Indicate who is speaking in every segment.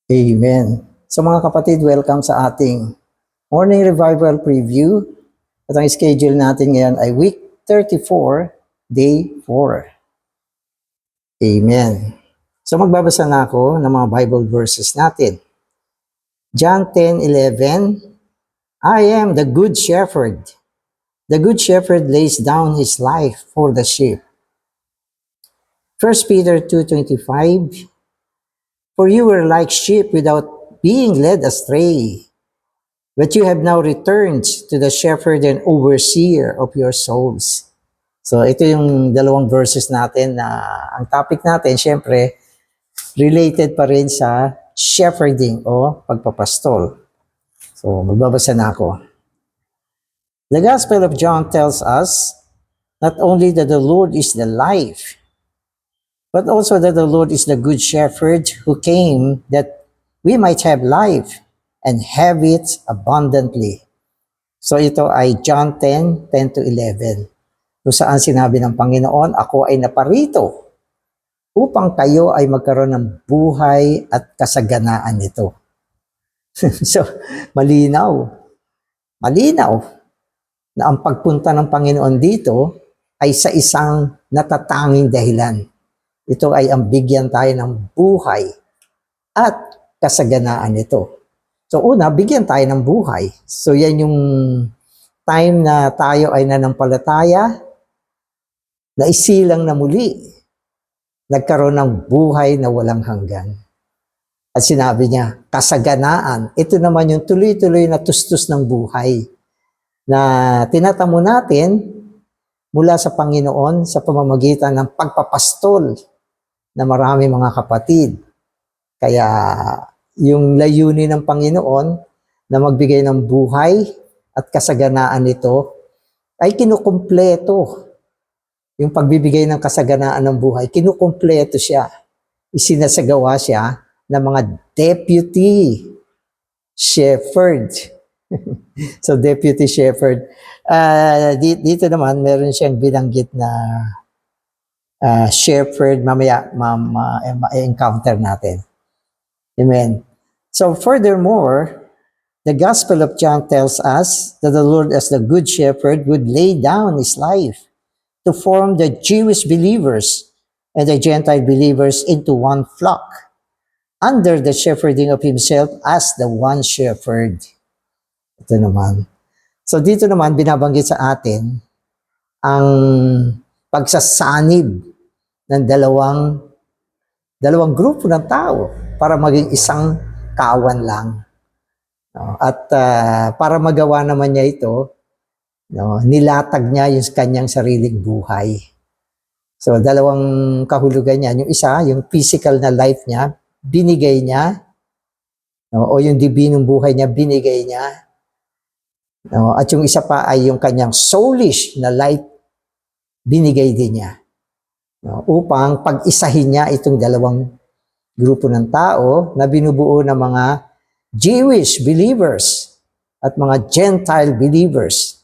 Speaker 1: Amen. So mga kapatid, welcome sa ating morning revival preview. At ang schedule natin ngayon ay week 34, day 4. Amen. So magbabasa na ako ng mga Bible verses natin. John 10:11, I am the good shepherd. The good shepherd lays down his life for the sheep. 1 Peter 2:25, for you were like sheep without being led astray. But you have now returned to the shepherd and overseer of your souls. So ito yung dalawang verses natin na ang topic natin, syempre, related pa rin sa shepherding o pagpapastol. So magbabasa na ako. The Gospel of John tells us not only that the Lord is the life, but also that the Lord is the good shepherd who came that we might have life and have it abundantly. So ito ay John 10:10-11, kung saan sinabi ng Panginoon, ako ay naparito upang kayo ay magkaroon ng buhay at kasaganaan nito. So, malinaw na ang pagpunta ng Panginoon dito ay sa isang natatanging dahilan. Ito ay ang bigyan tayo ng buhay at kasaganaan nito. So una, bigyan tayo ng buhay. So yan yung time na tayo ay nanampalataya, na isilang na muli, nagkaroon ng buhay na walang hanggan. At sinabi niya, kasaganaan. Ito naman yung tuloy-tuloy na tustos ng buhay na tinatamo natin mula sa Panginoon sa pamamagitan ng pagpapastol na marami mga kapatid. Kaya yung layunin ng Panginoon na magbigay ng buhay at kasaganaan nito ay kinukumpleto. Yung pagbibigay ng kasaganaan ng buhay, kinukumpleto siya. Isinasagawa siya ng mga deputy shepherd. So, deputy shepherd. Dito naman, meron siyang binanggit na shepherd. Mamaya, ma-encounter natin. Amen. So furthermore, the Gospel of John tells us that the Lord as the Good Shepherd would lay down his life to form the Jewish believers and the Gentile believers into one flock under the shepherding of himself as the one shepherd. Ito naman. So dito naman binabanggit sa atin ang pagsasanib ng dalawang grupo ng tao para maging isang kawan lang. At para magawa naman niya ito, nilatag niya yung kanyang sariling buhay. So dalawang kahulugan niya. Yung isa, yung physical na life niya, binigay niya. O yung dibinong buhay niya, binigay niya. At yung isa pa ay yung kanyang soulish na life, binigay din niya. Upang pag-isahin niya itong dalawang grupo ng tao na binubuo ng mga Jewish believers at mga Gentile believers.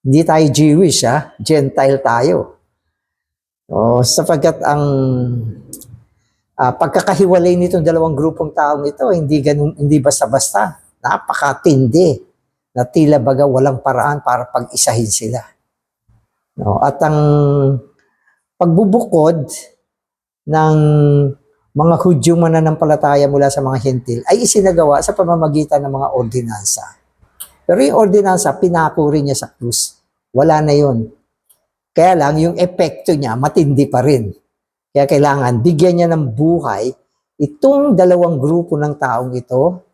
Speaker 1: Hindi tayo Jewish, Gentile tayo. Sapagkat ang pagkakahiwalay nitong dalawang grupong taong ito, hindi basta-basta. Napakatindi na tila baga walang paraan para pag-isahin sila. At ang pagbubukod ng mga Hudyong mananampalataya mula sa mga Hentil ay isinagawa sa pamamagitan ng mga ordinansa. Pero yung ordinansa, pinako rin niya sa krus. Wala na yun. Kaya lang, yung epekto niya, matindi pa rin. Kaya kailangan, bigyan niya ng buhay itong dalawang grupo ng taong ito,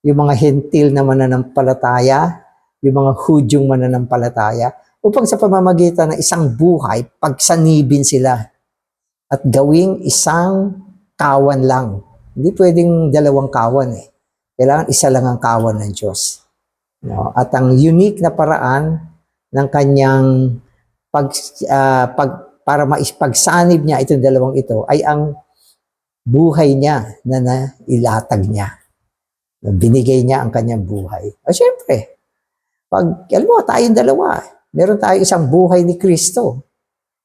Speaker 1: yung mga Hentil na mananampalataya, yung mga Hudyong mananampalataya, upang sa pamamagitan ng isang buhay, pagsanibin sila at gawing isang kawan lang. Hindi pwedeng dalawang kawan Kailangan isa lang ang kawan ng Diyos. At ang unique na paraan ng kanyang para maipagsanib niya itong dalawang ito ay ang buhay niya na nailatag niya. Binigay niya ang kanyang buhay. Siyempre, alam mo, tayong dalawa, meron tayo isang buhay ni Kristo.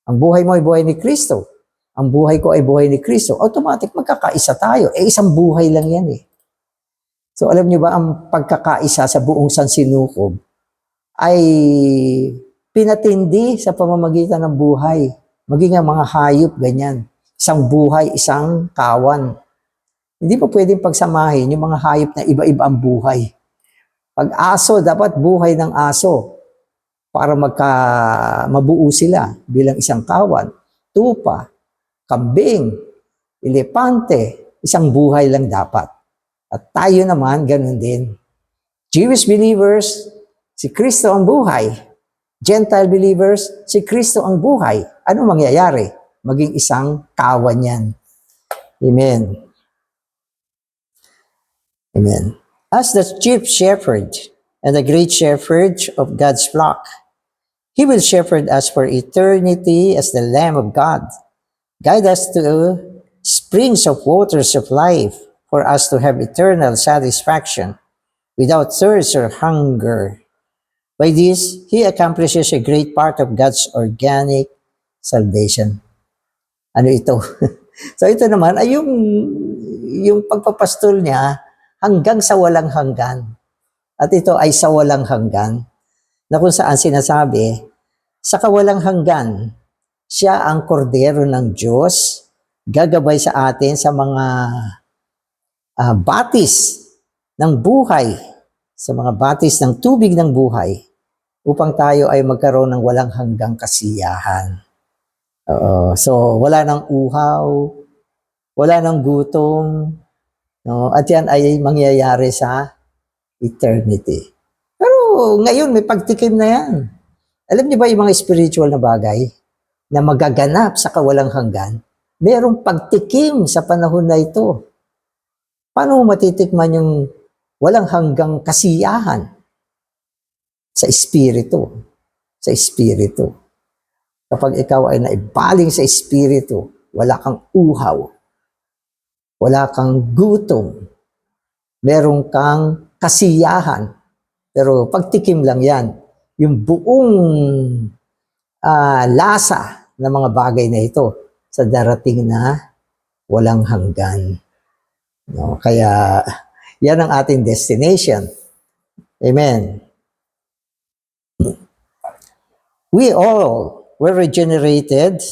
Speaker 1: Ang buhay mo ay buhay ni Kristo. Ang buhay ko ay buhay ni Kristo. Automatic, magkakaisa tayo. Isang buhay lang yan So alam niyo ba, ang pagkakaisa sa buong sansinukob ay pinatindi sa pamamagitan ng buhay. Maging ang mga hayop, ganyan. Isang buhay, isang kawan. Hindi pa pwedeng pagsamahin yung mga hayop na iba-iba ang buhay. Pag aso, dapat buhay ng aso para mabuo sila bilang isang kawan. Tupa, kambing, elepante, isang buhay lang dapat. At tayo naman, ganun din. Jewish believers, si Kristo ang buhay. Gentile believers, si Kristo ang buhay. Ano mangyayari? Maging isang kawan yan. Amen. Amen. As the chief shepherd and the great shepherd of God's flock, He will shepherd us for eternity as the Lamb of God. Guide us to springs of waters of life for us to have eternal satisfaction without thirst or hunger. By this, He accomplishes a great part of God's organic salvation. Ano ito? So ito naman ay yung pagpapastol niya hanggang sa walang hanggan. At ito ay sa walang hanggan, na kung saan sinasabi, sa kawalang hanggan, siya ang kordero ng Diyos, gagabay sa atin sa mga batis ng buhay, sa mga batis ng tubig ng buhay, upang tayo ay magkaroon ng walang hanggang kasiyahan. So, wala nang uhaw, wala nang gutom, no? At yan ay mangyayari sa eternity. Pero ngayon, may pagtikim na yan. Alam niyo ba yung mga spiritual na bagay na magaganap sa kawalang hanggan? Merong pagtikim sa panahon na ito. Paano mo matitikman yung walang hanggang kasiyahan? Sa espiritu. Sa espiritu. Kapag ikaw ay naibaling sa espiritu, wala kang uhaw, wala kang gutom, meron kang kasiyahan. Pero pagtikim lang yan, yung buong lasa ng mga bagay na ito sa darating na walang hanggan. No? Kaya yan ang ating destination. Amen. We all were regenerated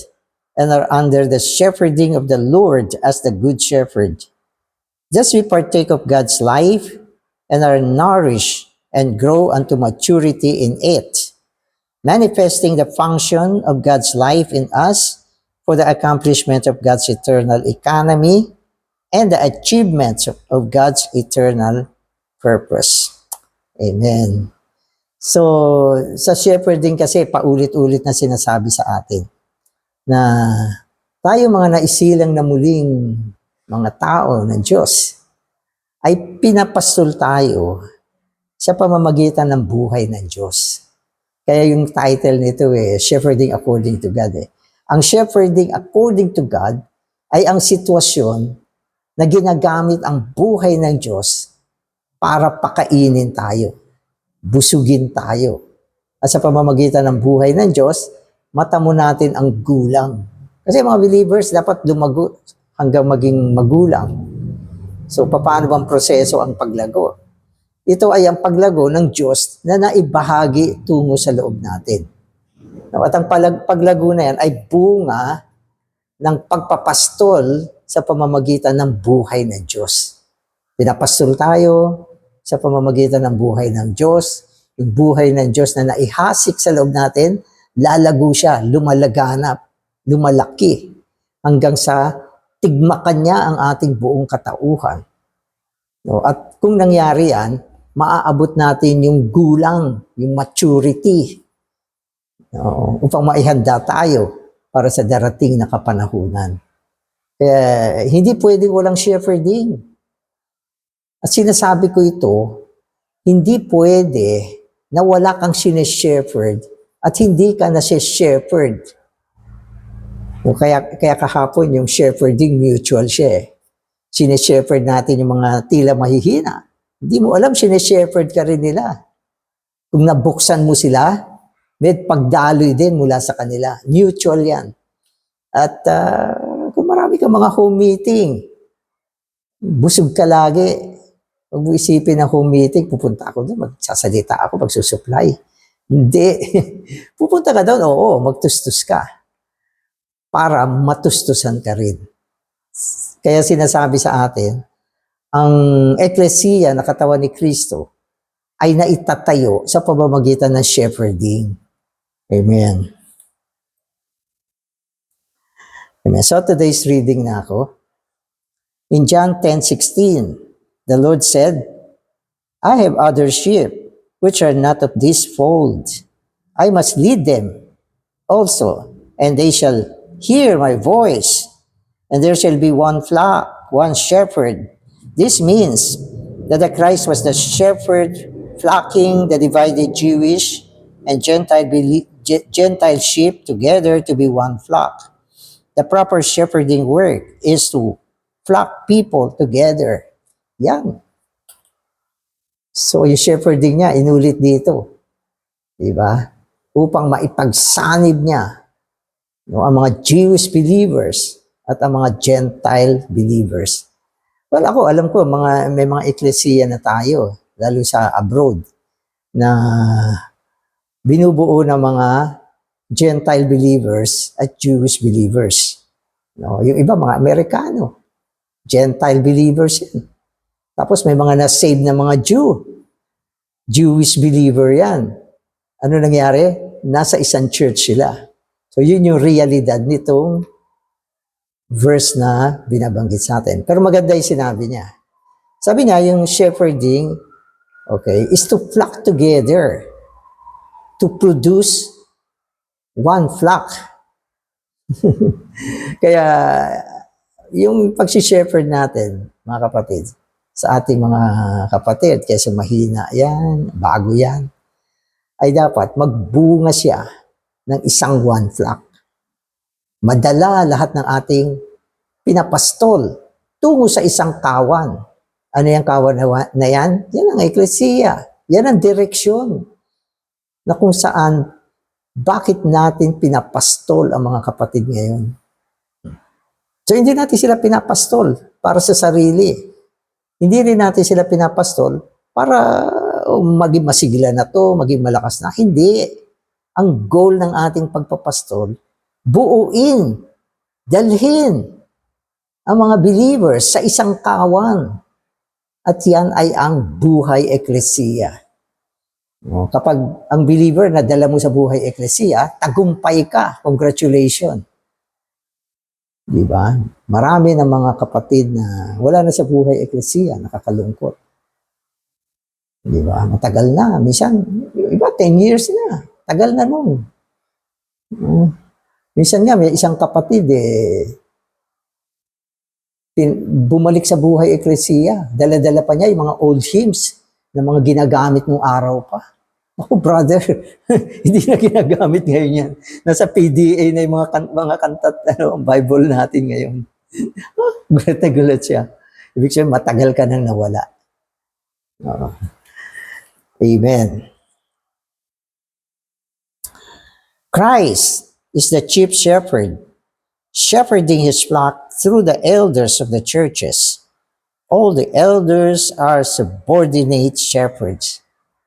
Speaker 1: and are under the shepherding of the Lord as the good shepherd. Thus we partake of God's life and are nourished and grow unto maturity in it, manifesting the function of God's life in us for the accomplishment of God's eternal economy and the achievements of God's eternal purpose. Amen. So, sa shepherding kasi, paulit-ulit na sinasabi sa atin na tayo mga naisilang na muling mga tao ng Diyos ay pinapastol tayo sa pamamagitan ng buhay ng Diyos. Kaya yung title nito Shepherding According to God. Ang shepherding according to God ay ang sitwasyon na ginagamit ang buhay ng Diyos para pakainin tayo, busugin tayo. At sa pamamagitan ng buhay ng Diyos, matamo natin ang gulang. Kasi mga believers, dapat lumago hanggang maging magulang. So, paano bang proseso ang paglago? Ito ay ang paglago ng Diyos na naibahagi tungo sa loob natin. At ang paglago na yan ay bunga ng pagpapastol sa pamamagitan ng buhay ng Diyos. Pinapastol tayo sa pamamagitan ng buhay ng Diyos. Yung buhay ng Diyos na naihasik sa loob natin, lalago siya, lumalaganap, lumalaki, hanggang sa tigmakan niya ang ating buong katauhan. At kung nangyari yan, maaabot natin yung gulang, yung maturity, upang maihanda tayo para sa darating na kapanahunan. Kaya hindi pwedeng walang shepherding. At sinasabi ko ito, hindi pwede na wala kang sineshepherd at hindi ka na shepherd. Kaya kahapon yung shepherding mutual siya. Sineshepherd natin yung mga tila mahihina. Hindi mo alam, sineshepherd ka rin nila. Kung nabuksan mo sila, may pagdaloy din mula sa kanila. Mutual yan. At kung marami ka mga home meeting, busog ka lagi, Huwag mo isipin na home meeting, pupunta ako doon, magsasalita ako, magsusupply. Hindi. Pupunta ka doon, oo, magtustus ka. Para matustusan ka rin. Kaya sinasabi sa atin, ang eklesiya na katawan ni Kristo ay naitatayo sa pamamagitan ng shepherding. Amen. Amen. So today's reading na ako. In John 10:16, the Lord said, I have other sheep which are not of this fold. I must lead them also, and they shall hear my voice, and there shall be one flock, one shepherd. This means that the Christ was the shepherd flocking the divided Jewish and Gentile sheep together to be one flock. The proper shepherding work is to flock people together. Yan. So yung shepherding niya, inulit dito. Diba? Upang maipagsanib niya ang mga Jewish believers at ang mga Gentile believers. Well, ako, alam ko, may mga eklesiya na tayo, lalo sa abroad, na binubuo ng mga Gentile believers at Jewish believers. No, yung iba, mga Amerikano, Gentile believers yan. Tapos may mga na-save na mga Jewish believer yan. Ano nangyari? Nasa isang church sila. So yun yung realidad nitong verse na binabanggit sa atin. Pero maganda yung sinabi niya. Sabi niya, yung shepherding, okay, is to flock together to produce one flock. Kaya, yung pag-shepherd natin, mga kapatid, sa ating mga kapatid, kaysa mahina yan, bago yan, ay dapat magbunga siya ng isang one flock. Madala lahat ng ating pinapastol tungo sa isang kawan. Ano yung kawan na yan? Yan ang eklesiya. Yan ang direksyon na kung saan, bakit natin pinapastol ang mga kapatid ngayon. So hindi natin sila pinapastol para sa sarili. Hindi rin natin sila pinapastol para maging masigla na to, maging malakas na. Hindi. Ang goal ng ating pagpapastol, buuin, dalhin ang mga believers sa isang kawan. At yan ay ang buhay eklesiya. Kapag ang believer na dala mo sa buhay eklesiya, tagumpay ka. Congratulations. Diba? Marami ng mga kapatid na wala na sa buhay eklesiya, nakakalungkot. Diba? Matagal na. Minsan, iba 10 years na. Tagal na nun. Minsan nga, may isang kapatid bumalik sa buhay eklesiya. Dala-dala pa niya yung mga old hymns na mga ginagamit nung araw pa. Ako, brother, hindi na ginagamit ngayon yan. Nasa PDA na yung mga kantat, Bible natin ngayon. Gulat na gulat siya. Ibig sabihin, matagal ka nang nawala. Amen. Christ is the chief shepherd, shepherding his flock through the elders of the churches. All the elders are subordinate shepherds.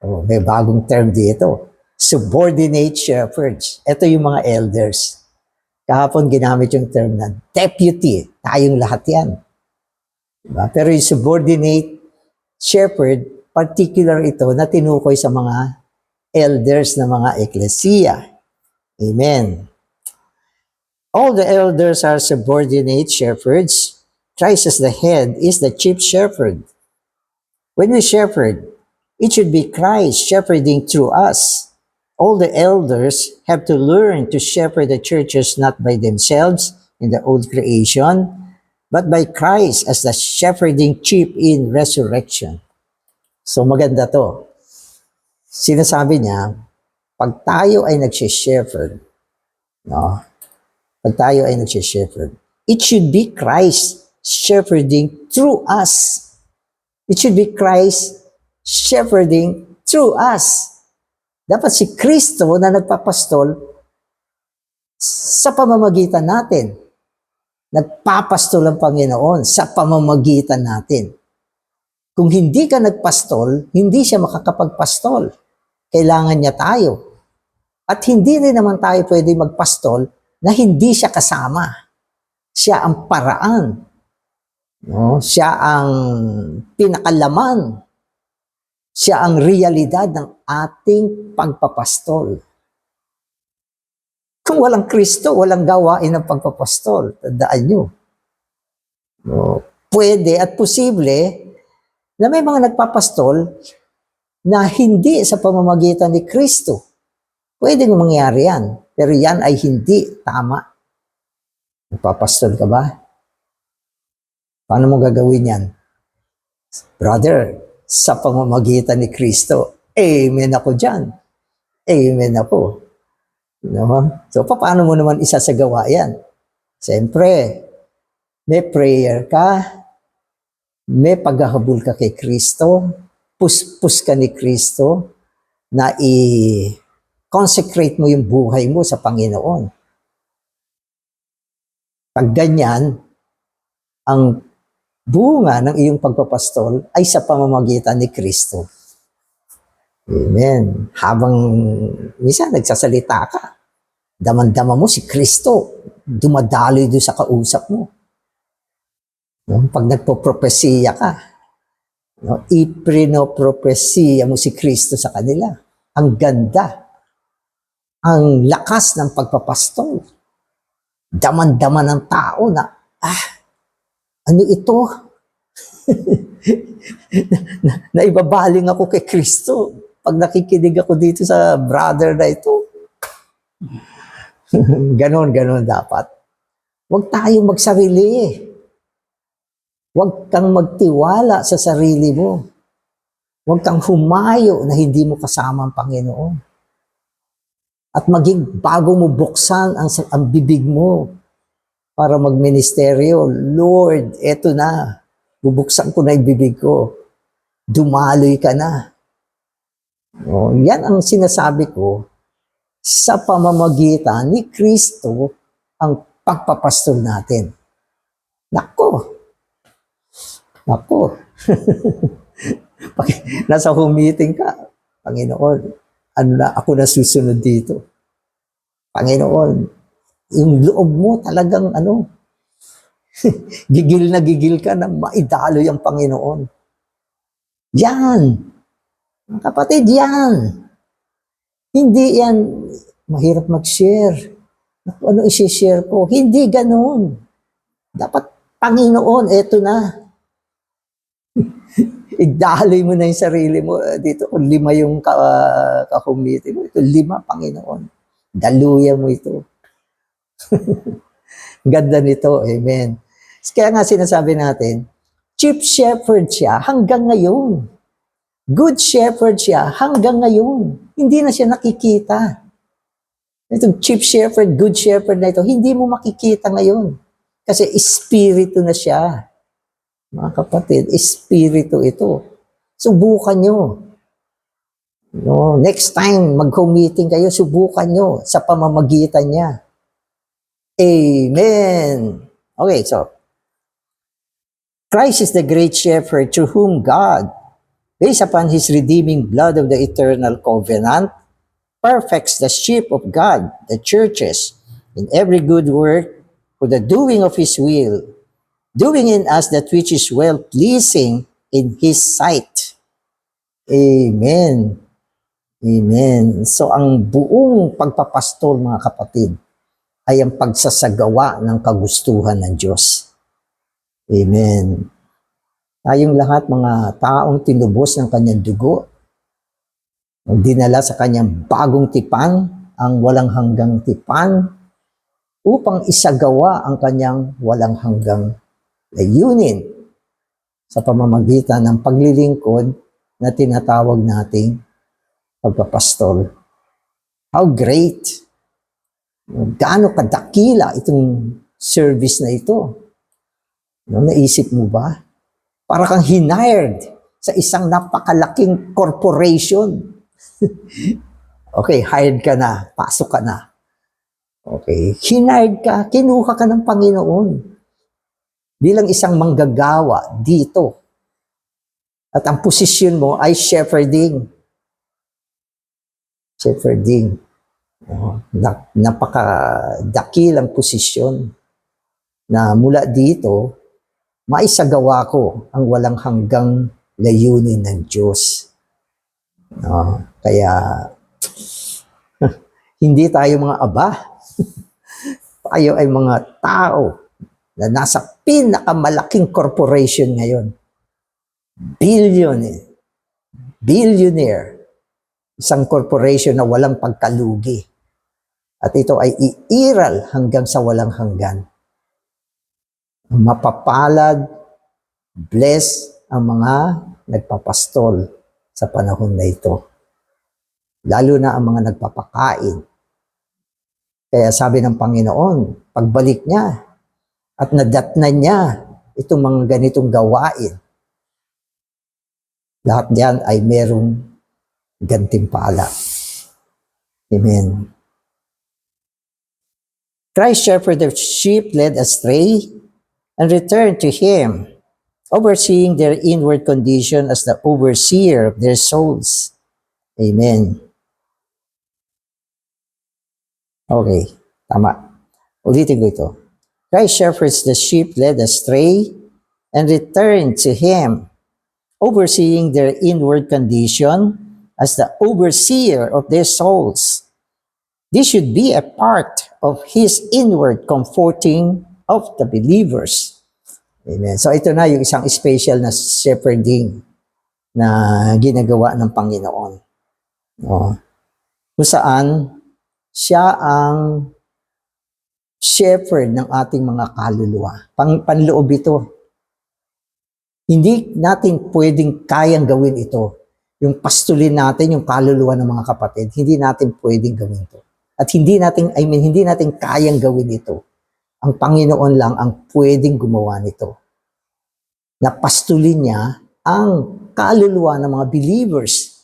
Speaker 1: May bagong term dito. Subordinate shepherds. Ito yung mga elders. Kahapon ginamit yung term na deputy. Tayong lahat yan. Diba? Pero yung subordinate shepherd, particular ito na tinukoy sa mga elders na mga eklesiya. Amen. All the elders are subordinate shepherds. Christ as the head is the chief shepherd. When we shepherd, it should be Christ shepherding through us. All the elders have to learn to shepherd the churches not by themselves in the old creation, but by Christ as the shepherding chief in resurrection. So maganda to. Sinasabi niya, pag tayo ay nagsishepherd, no? Pag tayo ay nagsishepherd, it should be Christ shepherding through us. It should be Christ shepherding through us. Dapat si Kristo na nagpapastol sa pamamagitan natin. Nagpapastol ang Panginoon sa pamamagitan natin. Kung hindi ka nagpastol, hindi siya makakapagpastol. Kailangan niya tayo. At hindi rin naman tayo pwede magpastol na hindi siya kasama. Siya ang paraan. No? Siya ang pinakalaman. Siya ang realidad ng ating pagpapastol. Kung walang Kristo, walang gawain ng pagpapastol. Tandaan nyo. No? Pwede at posible na may mga nagpapastol na hindi sa pamamagitan ni Kristo. Pwede nga mangyari yan. Pero yan ay hindi tama. Nagpapastol ka ba? Paano mo gagawin yan? Brother, sa pamamagitan ni Kristo. Amen ako dyan. Amen ako. No? So, paano mo naman isasagawa yan? Siyempre, may prayer ka, may paghahabol ka kay Kristo, puspus ka ni Kristo, na i-consecrate mo yung buhay mo sa Panginoon. Pag ganyan, ang bunga ng iyong pagpapastol ay sa pamamagitan ni Kristo. Amen. Habang minsan nagsasalita ka, daman-dama mo si Kristo, dumadaloy doon sa kausap mo. No? Pag nagpo-propesiya ka, no? Iprinopropesiya mo si Kristo sa kanila. Ang ganda. Ang lakas ng pagpapastol. Daman-dama ng tao na, ano ito? Naibabaling ako kay Kristo pag nakikinig ako dito sa brother na ito. Ganon dapat. Huwag tayong magsarili. Huwag kang magtiwala sa sarili mo. Huwag kang humayo na hindi mo kasama ang Panginoon. At maging bago mo buksan ang bibig mo para magministeryo, Lord, eto na. Bubuksan ko na yung bibig ko. Dumaloy ka na. O, yan ang sinasabi ko sa pamamagitan ni Kristo ang pagpapastol natin. Nako. Nasa meeting ka, Panginoon, ako na susunod dito. Panginoon, yung loob mo talagang gigil na gigil ka na maidaloy ang Panginoon. Yan. Mga kapatid, yan. Hindi yan mahirap mag-share. Ano i-share ko? Hindi ganun. Dapat, Panginoon, eto na. Idaloy mo na yung sarili mo. Dito, kung 5 yung ka-committee mo, ito 5, Panginoon. Daluyan mo ito. Ganda nito, amen. Kaya nga sinasabi natin, chief shepherd siya hanggang ngayon. Good shepherd siya hanggang ngayon. Hindi na siya nakikita. Itong chief shepherd, good shepherd na ito, hindi mo makikita ngayon. Kasi espiritu na siya. Mga kapatid, espiritu ito. Subukan nyo. No, next time, mag-home meeting kayo, subukan nyo sa pamamagitan niya. Amen. Okay, so, Christ is the great shepherd through whom God, based upon His redeeming blood of the eternal covenant, perfects the sheep of God, the churches, in every good work for the doing of His will, doing in us that which is well-pleasing in His sight. Amen. Amen. So, ang buong pagpapastol, mga kapatid, ay ang pagsasagawa ng kagustuhan ng Diyos. Amen. Tayong lahat, mga taong tinubos ng kanyang dugo, dinala sa kanyang bagong tipan, ang walang hanggang tipan, upang isagawa ang kanyang walang hanggang layunin sa pamamagitan ng paglilingkod na tinatawag nating pagpapastol. How great! Gaano kadakila itong service na ito? Naisip mo ba? Para kang hired sa isang napakalaking corporation. Okay, hired ka na, pasok ka na. Okay, hired ka, kinuha ka ng Panginoon bilang isang manggagawa dito At ang posisyon mo ay shepherding. Shepherding. Napakadakilang posisyon na mula dito, maisagawa ko ang walang hanggang layunin ng Diyos. Kaya, hindi tayo mga aba. Tayo ay mga tao na nasa pinakamalaking corporation ngayon. Billionaire. Isang corporation na walang pagkalugi. At ito ay iiral hanggang sa walang hanggan. Mapapalad, bless ang mga nagpapastol sa panahon na ito. Lalo na ang mga nagpapakain. Kaya sabi ng Panginoon, pagbalik niya at nadatnan niya itong mga ganitong gawain, lahat diyan ay merong gantimpala. Amen. Christ shepherded the sheep led astray and returned to him, overseeing their inward condition as the overseer of their souls. Amen. Okay, tama. Ulitin ko ito. Christ shepherds the sheep led astray and returned to him, overseeing their inward condition as the overseer of their souls. This should be a part of his inward comforting of the believers. Amen. So ito na yung isang special na shepherding na ginagawa ng Panginoon. Kung saan siya ang shepherd ng ating mga kaluluwa. Panloob ito. Hindi natin pwedeng kayang gawin ito. Yung pastulin natin, yung kaluluwa ng mga kapatid, hindi natin pwedeng gawin ito. At hindi natin kayang gawin ito. Ang Panginoon lang ang pwedeng gumawa nito. Napastulin niya ang kaluluwa ng mga believers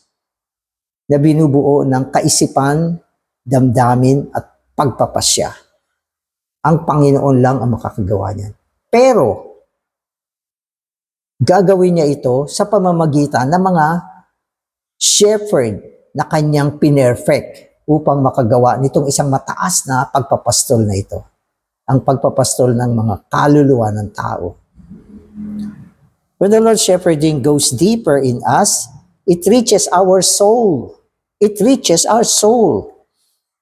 Speaker 1: na binubuo ng kaisipan, damdamin at pagpapasya. Ang Panginoon lang ang makakagawa niyan. Pero, gagawin niya ito sa pamamagitan ng mga shepherd na kanyang pinerfect upang makagawa nitong isang mataas na pagpapastol na ito. Ang pagpapastol ng mga kaluluwa ng tao. When the Lord's shepherding goes deeper in us, it reaches our soul. It reaches our soul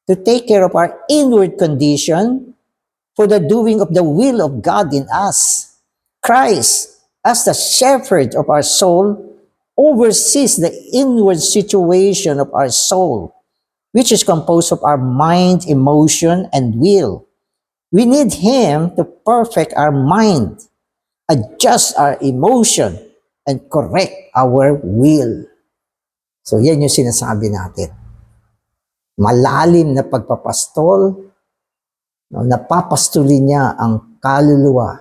Speaker 1: to take care of our inward condition for the doing of the will of God in us. Christ, as the shepherd of our soul, oversees the inward situation of our soul, which is composed of our mind, emotion, and will. We need Him to perfect our mind, adjust our emotion, and correct our will. So yan yung sinasabi natin. Malalim na pagpapastol, napapastulin niya ang kaluluwa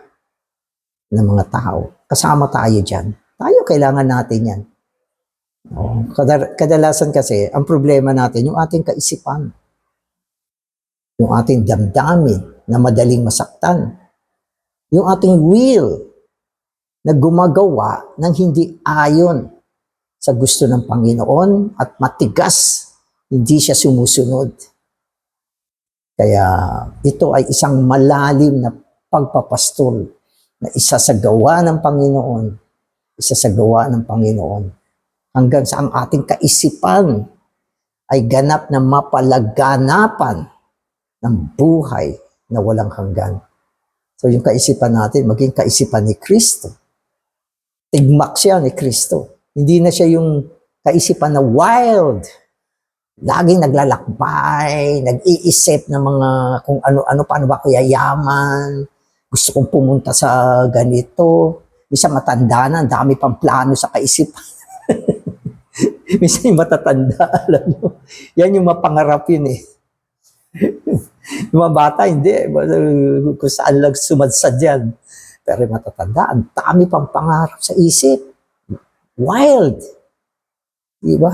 Speaker 1: ng mga tao. Kasama tayo dyan. Tayo kailangan natin yan. Kadalasan kasi, ang problema natin, yung ating kaisipan. Yung ating damdamin na madaling masaktan. Yung ating will na gumagawa ng hindi ayon sa gusto ng Panginoon at matigas, hindi siya sumusunod. Kaya ito ay isang malalim na pagpapastol na isasagawa ng Panginoon hanggang sa ang ating kaisipan ay ganap na mapalaganapan ng buhay na walang hanggan. So yung kaisipan natin, maging kaisipan ni Kristo. Tigmak siya ni Kristo. Hindi na siya yung kaisipan na wild. Laging naglalakbay, nag-iisip ng mga kung ano-ano, paano ba ko yayaman, gusto kong pumunta sa ganito. Bisa matanda na, dami pang plano sa kaisipan. Bisa yung matatanda, alam mo. Yan yung mapangarap yun eh. Yung mga bata, hindi. Kung saan lang sumadsad yan. Pero yung matatanda, ang dami pang pangarap sa isip. Wild. Diba?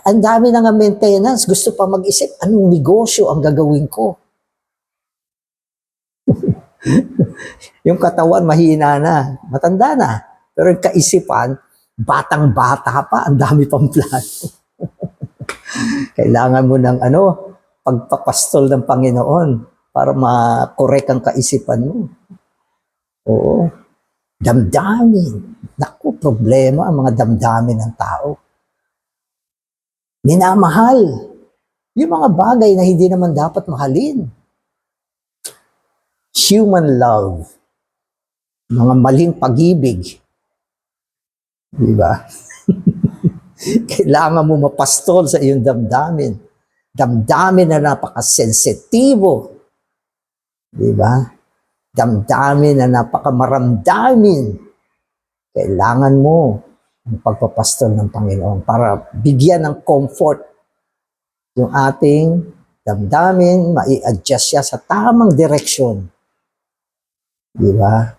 Speaker 1: Ang dami na nga maintenance. Gusto pa mag-isip, anong negosyo ang gagawin ko? Yung katawan, mahina na. Matanda na. Pero yung kaisipan, batang-bata pa, ang dami pang plano. Kailangan mo ng pagpapastol ng Panginoon para ma-correct ang kaisipan mo. Oo. Damdamin. Naku, problema ang mga damdamin ng tao. Minamahal. Yung mga bagay na hindi naman dapat mahalin. Human love. Mga maling pag-ibig. Diba? Kailangan mo mapastol sa iyong damdamin. Damdamin na napakasensitibo. Diba? Damdamin na napakamaramdamin. Kailangan mo ang pagpapastol ng Panginoon para bigyan ng comfort yung ating damdamin, mai-adjust siya sa tamang direksyon. Diba?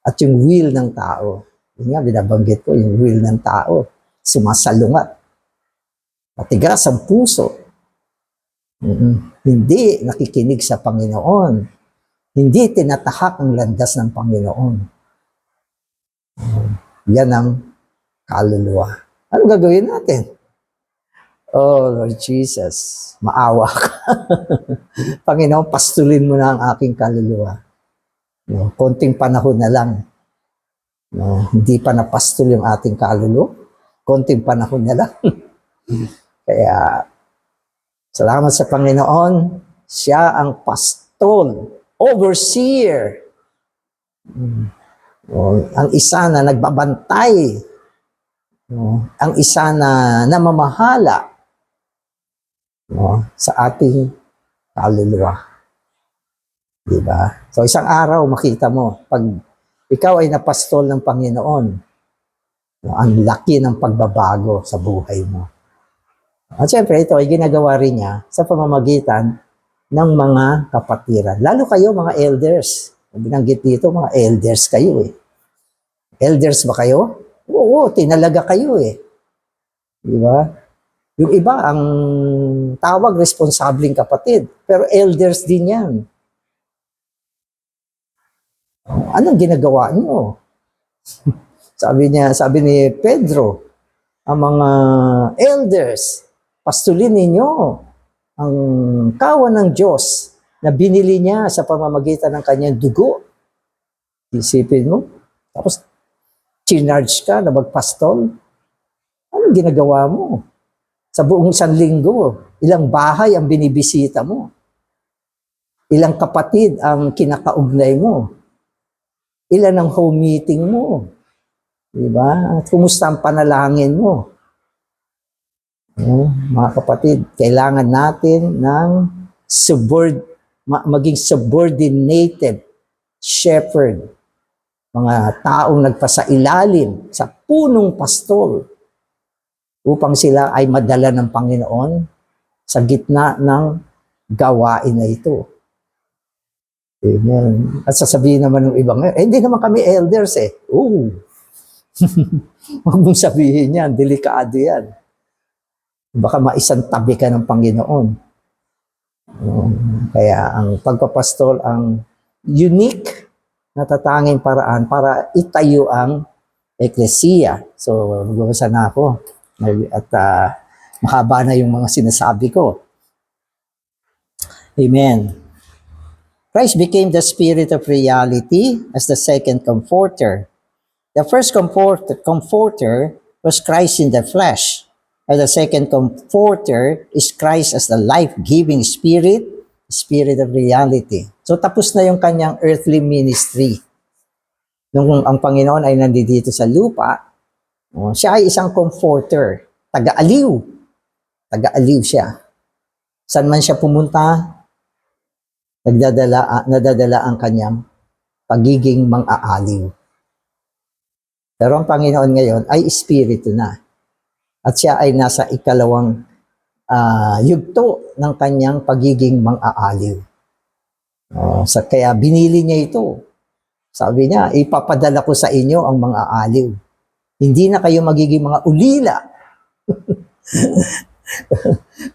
Speaker 1: At yung will ng tao. Yun nga, binabanggit ko, yung will ng tao. Sumasalungat. Matigas ang puso. Hindi nakikinig sa Panginoon. Hindi tinatahak ang landas ng Panginoon. Yan ang kaluluwa. Ano gagawin natin? Oh, Lord Jesus, maawa ka. Panginoon, pastulin mo na ang aking kaluluwa. No, konting panahon na lang. No, hindi pa napastol yung ating kaluluwa. Konting panahon na lang. Kaya, salamat sa Panginoon. Siya ang pastol, overseer. Ang isa na nagbabantay. Ang isa na namamahala sa ating kaluluwa. Diba? So isang araw makita mo, pag ikaw ay napastol ng Panginoon, ang laki ng pagbabago sa buhay mo. At syempre, ito ay ginagawa rin niya sa pamamagitan ng mga kapatiran. Lalo kayo, mga elders. Binanggit dito, mga elders kayo eh. Elders ba kayo? Oo, tinalaga kayo eh. Diba? Yung iba, ang tawag, responsabling kapatid. Pero elders din yan. Anong ginagawa niyo? Sabi ni Pedro, ang mga elders, pastulin ninyo ang kawan ng Diyos na binili niya sa pamamagitan ng kanyang dugo. Isipin mo. Tapos, chinarge ka na magpastol. Anong ginagawa mo? Sa buong sanlinggo, ilang bahay ang binibisita mo? Ilang kapatid ang kinakaugnay mo? Ilan ang home meeting mo? Diba? At kumusta ang panalangin mo? Mga kapatid, kailangan natin ng maging subordinated shepherd. Mga taong nagpasailalim sa punong pastol upang sila ay madala ng Panginoon sa gitna ng gawain na ito. Amen. At sasabihin naman ng ibang, hindi naman kami elders eh. Oo. Huwag mong sabihin yan, delikado yan. Baka maisang tabi ka ng Panginoon. Kaya ang pagpapastol, ang unique na tatanging paraan para itayo ang eklesiya. So, magbabasa na ako. At mahaba na yung mga sinasabi ko. Amen. Christ became the Spirit of reality as the second comforter. The first comforter was Christ in the flesh. And the second comforter is Christ as the life-giving Spirit, Spirit of reality. So tapos na yung kanyang earthly ministry. Nung ang Panginoon ay nandito sa lupa, siya ay isang comforter, taga-aliw. Taga-aliw siya. Saan man siya pumunta, nadadala ang kanyang pagiging mang-aaliw. Pero ang Panginoon ngayon ay espiritu na. At siya ay nasa ikalawang yugto ng kanyang pagiging mang-aaliw. Kaya binili niya ito. Sabi niya, ipapadala ko sa inyo ang mang-aaliw. Hindi na kayo magiging mga ulila.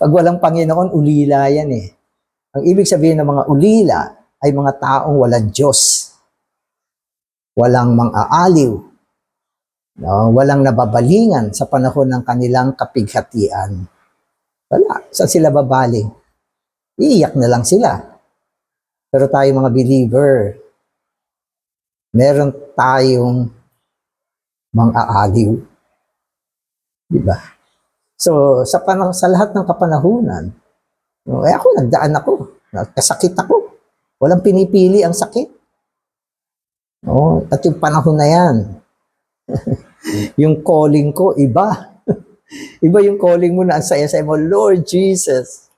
Speaker 1: Pag walang Panginoon, ulila yan eh. Ang ibig sabihin ng mga ulila ay mga taong walang Diyos. Walang mang-aaliw. No, walang nababalingan sa panahon ng kanilang kapighatian. Wala. Saan sila babaling? Iiyak na lang sila. Pero tayo mga believer, meron tayong mga aaliw. Diba? So, sa lahat ng kapanahunan, ako, nagdaan ako. Nagkasakit ako. Walang pinipili ang sakit. No? At yung panahon na yan, yung calling ko, iba. Iba yung calling mo na ang saya-saya mo, Lord Jesus.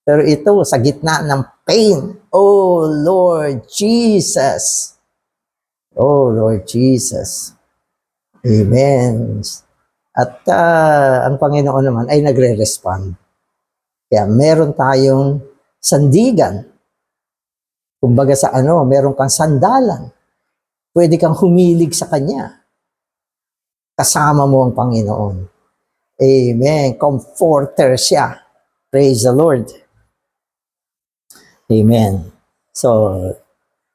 Speaker 1: Pero ito, sa gitna ng pain, oh Lord Jesus. Oh Lord Jesus. Amen. At ang Panginoon naman ay nagre-respond. Kaya meron tayong sandigan. Kumbaga sa meron kang sandalan. Pwede kang humilig sa Kanya. Kasama mo ang Panginoon. Amen. Comforter siya. Praise the Lord. Amen. So,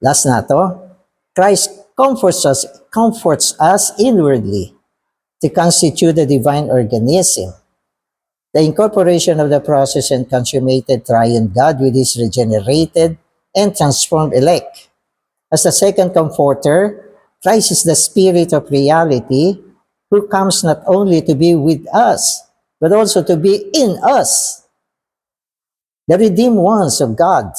Speaker 1: last na to. Christ comforts us inwardly to constitute the divine organism. The incorporation of the process and consummated triune God with His regenerated and transformed elect. As the second comforter, Christ is the Spirit of reality who comes not only to be with us, but also to be in us, the redeemed ones of God.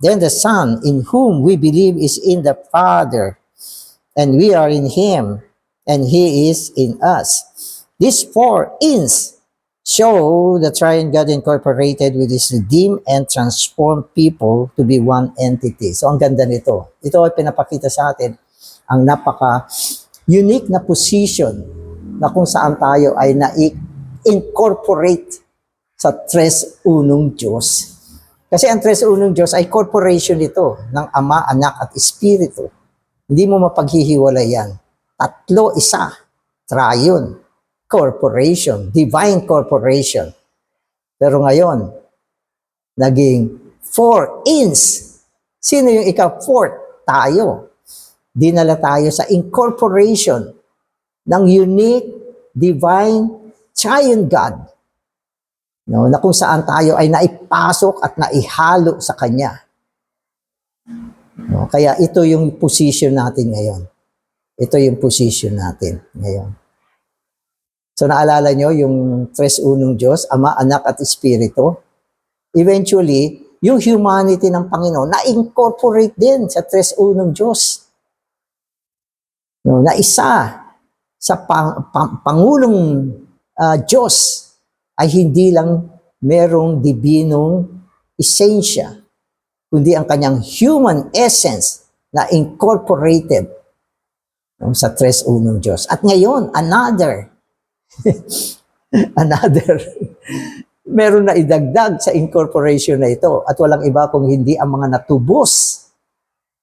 Speaker 1: Then the Son, in whom we believe, is in the Father, and we are in Him, and He is in us. These four ins show the triune God incorporated with His redeemed and transformed people to be one entity. So ang ganda nito. Ito ay pinapakita sa atin ang napaka-unique na position na kung saan tayo ay na-incorporate sa Tres Unong Diyos. Kasi ang Tres Unong Diyos ay corporation ito ng Ama, Anak at Espiritu. Hindi mo mapaghihiwalay yan. Tatlo, isa. Triune. Corporation. Divine corporation. Pero ngayon, naging four ins. Sino yung ika-fourth? Tayo. Dinala tayo sa incorporation ng unique, divine, triune God. No, na kung saan tayo ay naipasok at naihalo sa Kanya. No, kaya ito yung position natin ngayon. Ito yung position natin ngayon. So naalala nyo yung Tres Unong Diyos, Ama, Anak at Espiritu? Eventually, yung humanity ng Panginoon na-incorporate din sa Tres Unong Diyos. No, na isa sa Pangulong Diyos ay hindi lang merong dibinong esensya, kundi ang kanyang human essence na incorporated sa Tres Unong Diyos. At ngayon, another, meron na idagdag sa incorporation na ito at walang iba kung hindi ang mga natubos,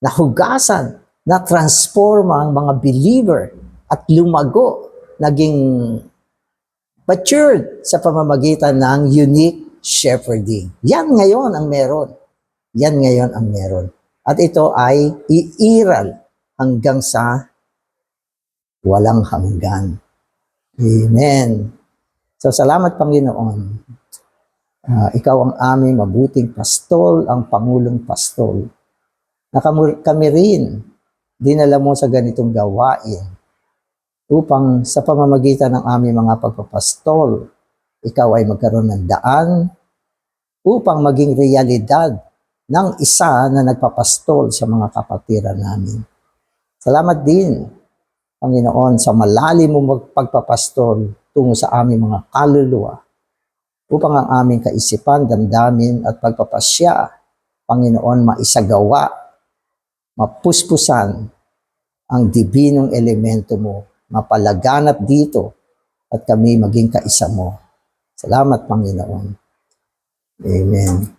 Speaker 1: nahugasan, na transforma ang mga believer at lumago, naging matured sa pamamagitan ng unique shepherding. Yan ngayon ang meron. Yan ngayon ang meron. At ito ay iiral hanggang sa walang hanggan. Amen. So salamat Panginoon. Ikaw ang aming mabuting pastol, ang Pangulong Pastol. Na kami rin, dinala mo sa ganitong gawain upang sa pamamagitan ng aming mga pagpapastol, ikaw ay magkaroon ng daan upang maging realidad ng isa na nagpapastol sa mga kapatiran namin. Salamat din, Panginoon, sa malalim mong pagpapastol tungo sa aming mga kaluluwa upang ang aming kaisipan, damdamin at pagpapasya, Panginoon, maisagawa, mapuspusan ang dibinong elemento mo, mapalaganap dito at kami maging kaisa mo. Salamat, Panginoon. Amen.